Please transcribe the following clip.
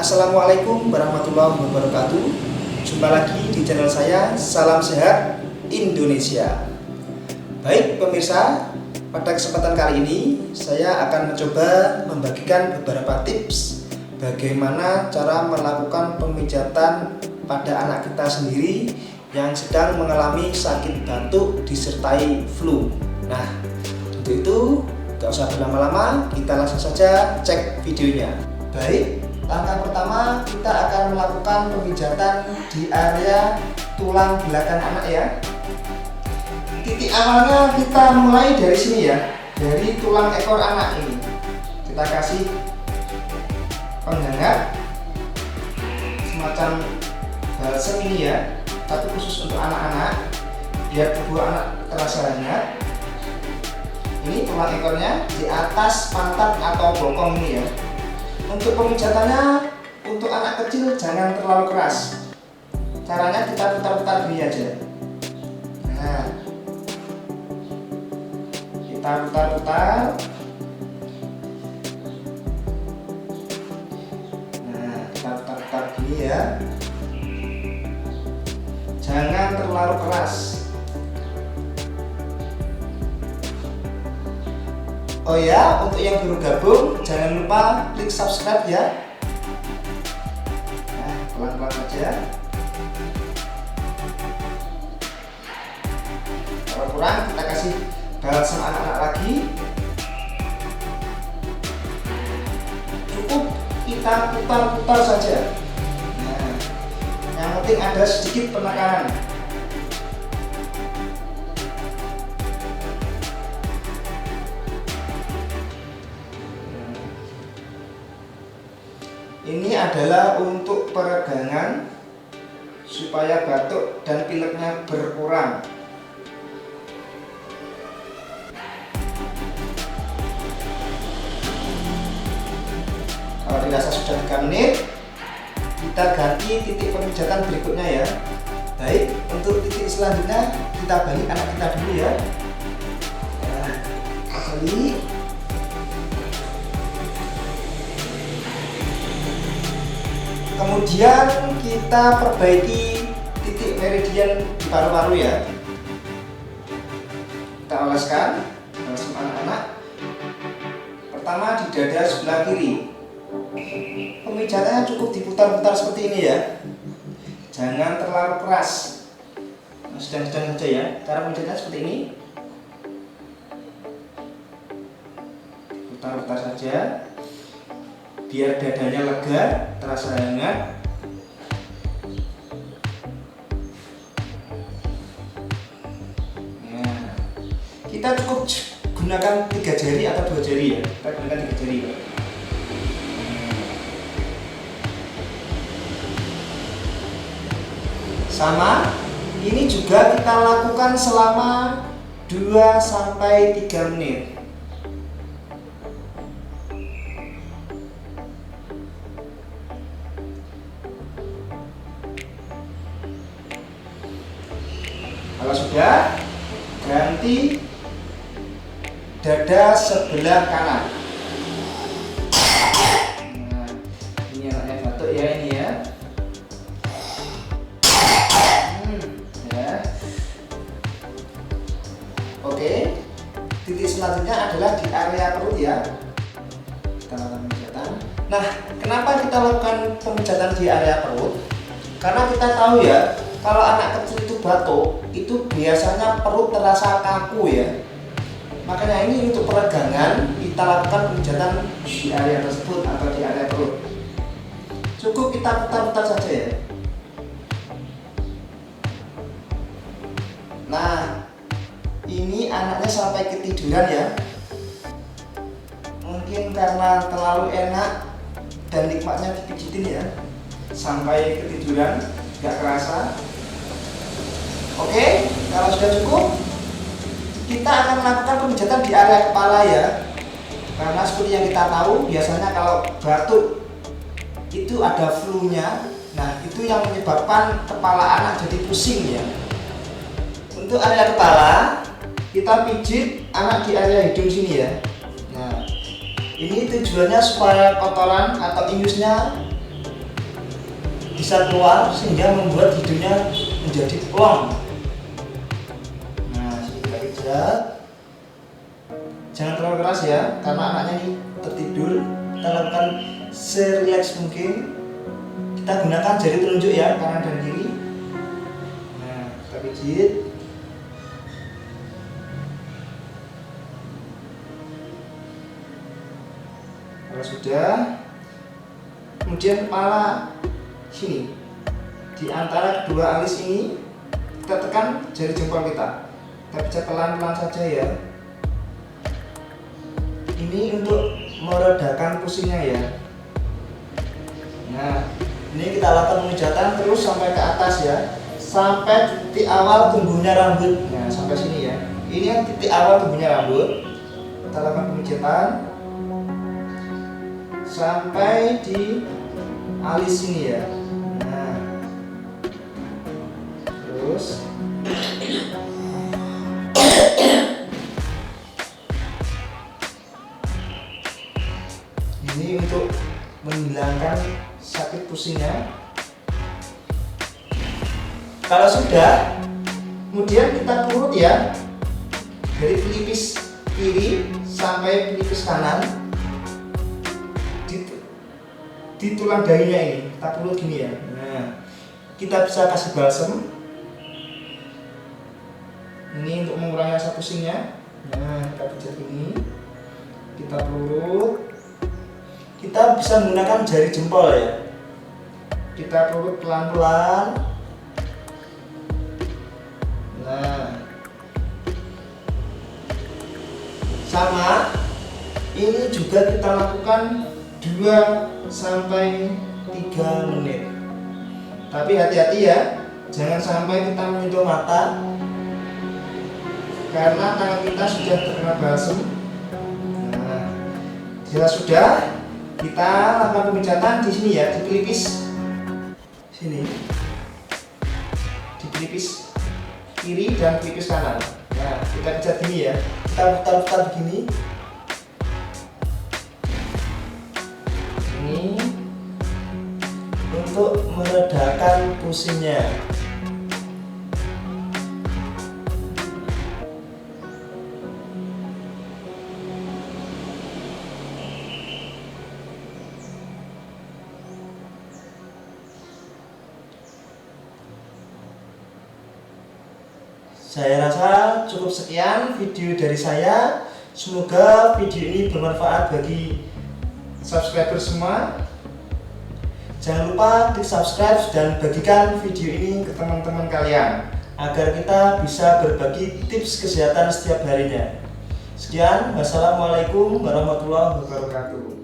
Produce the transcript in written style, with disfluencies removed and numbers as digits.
Assalamualaikum warahmatullahi wabarakatuh. Jumpa lagi di channel saya, Salam Sehat Indonesia. Baik pemirsa, pada kesempatan kali ini saya akan mencoba membagikan beberapa tips bagaimana cara melakukan pemijatan pada anak kita sendiri yang sedang mengalami sakit batuk disertai flu. Nah, untuk itu gak usah berlama-lama, kita langsung saja cek videonya. Baik, langkah pertama kita akan melakukan pemijatan di area tulang belakang anak ya. Titik awalnya kita mulai dari sini ya, dari tulang ekor anak ini. Kita kasih penghangat semacam balsem ini ya, tapi khusus untuk anak-anak biar tubuh anak terasa hangat. Ini tulang ekornya di atas pantat atau bokong ini ya. Untuk pemijatannya untuk anak kecil jangan terlalu keras. Caranya kita putar-putar gini aja. Nah, kita putar-putar. Nah, kita putar-putar gini ya. Jangan terlalu keras. Oh ya, untuk yang baru gabung jangan lupa klik subscribe ya. Nah, pelan-pelan aja. Kalau kurang kita kasih balsam anak-anak lagi. Cukup kita putar-putar saja. Nah, yang penting ada sedikit penekanan. Ini adalah untuk peregangan supaya batuk dan pileknya berkurang. Kalau dirasa sudah 3 menit, kita ganti titik pemijatan berikutnya ya. Baik, untuk titik selanjutnya kita balik anak kita dulu ya. Nah, balik. Kemudian kita perbaiki titik meridian di paru-paru ya. Kita oleskan balsam anak-anak. Pertama di dada sebelah kiri. Pemijatannya cukup diputar-putar seperti ini ya. Jangan terlalu keras. Nah, sedang-sedang saja ya. Cara pemijatnya seperti ini. Putar-putar saja. Biar dadanya lega, terasa hangat. Nah, kita cukup gunakan 3 jari atau 2 jari ya. Kita gunakan 3 jari ya. Sama, ini juga kita lakukan selama 2-3 menit. Kalau sudah, ganti dada sebelah kanan. Nah, ini anaknya batuk ya ini ya. Ya. Oke, titik selanjutnya adalah di area perut ya. Kita lakukan pemijatan. Nah, kenapa kita lakukan pemijatan di area perut? Karena kita tahu ya, kalau anak kecil itu batuk, itu biasanya perut terasa kaku ya. Makanya ini untuk peregangan kita lakukan pemijatan di area tersebut atau di area perut. Cukup kita putar-putar saja ya. Nah, ini anaknya sampai ketiduran ya. Mungkin karena terlalu enak dan nikmatnya dipijitin ya, sampai ketiduran, gak kerasa. Oke, kalau sudah cukup, kita akan melakukan pemijatan di area kepala ya. Karena seperti yang kita tahu, biasanya kalau batuk itu ada flu-nya. Nah, itu yang menyebabkan kepala anak jadi pusing ya. Untuk area kepala, kita pijit anak di area hidung sini ya. Nah, ini tujuannya supaya kotoran atau ingusnya bisa keluar sehingga membuat hidungnya menjadi plong. Nah, sini kita pijat. Jangan terlalu keras ya, karena anaknya ini tertidur. Kita lakukan serileks mungkin. Kita gunakan jari telunjuk ya, kanan dan kiri. Nah, kita pijit. Kalau sudah, kemudian kepala sini, di antara kedua alis ini kita tekan jari jempol kita. Kita pijat pelan-pelan saja ya. Ini untuk meredakan pusingnya ya. Nah, ini kita lakukan pemijatan terus sampai ke atas ya, sampai titik awal tumbuhnya rambut. Nah, sampai sini ya. Ini yang titik awal tumbuhnya rambut. Kita lakukan pemijatan sampai di alis sini ya. Nah, terus ini untuk menghilangkan sakit pusingnya. Kalau sudah, kemudian kita urut ya, dari pelipis kiri sampai pelipis kanan di tulang dahinya ini. Kita urut gini ya. Nah, kita bisa kasih balsem ini untuk mengurangi rasa pusingnya. Nah, kita pijat ini, kita urut. Kita bisa menggunakan jari jempol ya. Kita pelurut pelan-pelan. Nah, sama ini juga kita lakukan 2 sampai 3 menit. Tapi hati-hati ya, jangan sampai kita menyentuh mata, karena tangan kita sudah terkena balsem. Nah, jika sudah, kita lakukan pemijatan di sini ya, di pelipis sini, di pelipis kiri dan pelipis kanan. Nah, kita pijat gini ya, kita putar-putar begini. Ini untuk meredakan pusingnya. Saya rasa cukup sekian video dari saya. Semoga video ini bermanfaat bagi subscriber semua. Jangan lupa di subscribe dan bagikan video ini ke teman-teman kalian, agar kita bisa berbagi tips kesehatan setiap harinya. Sekian, wassalamualaikum warahmatullahi wabarakatuh.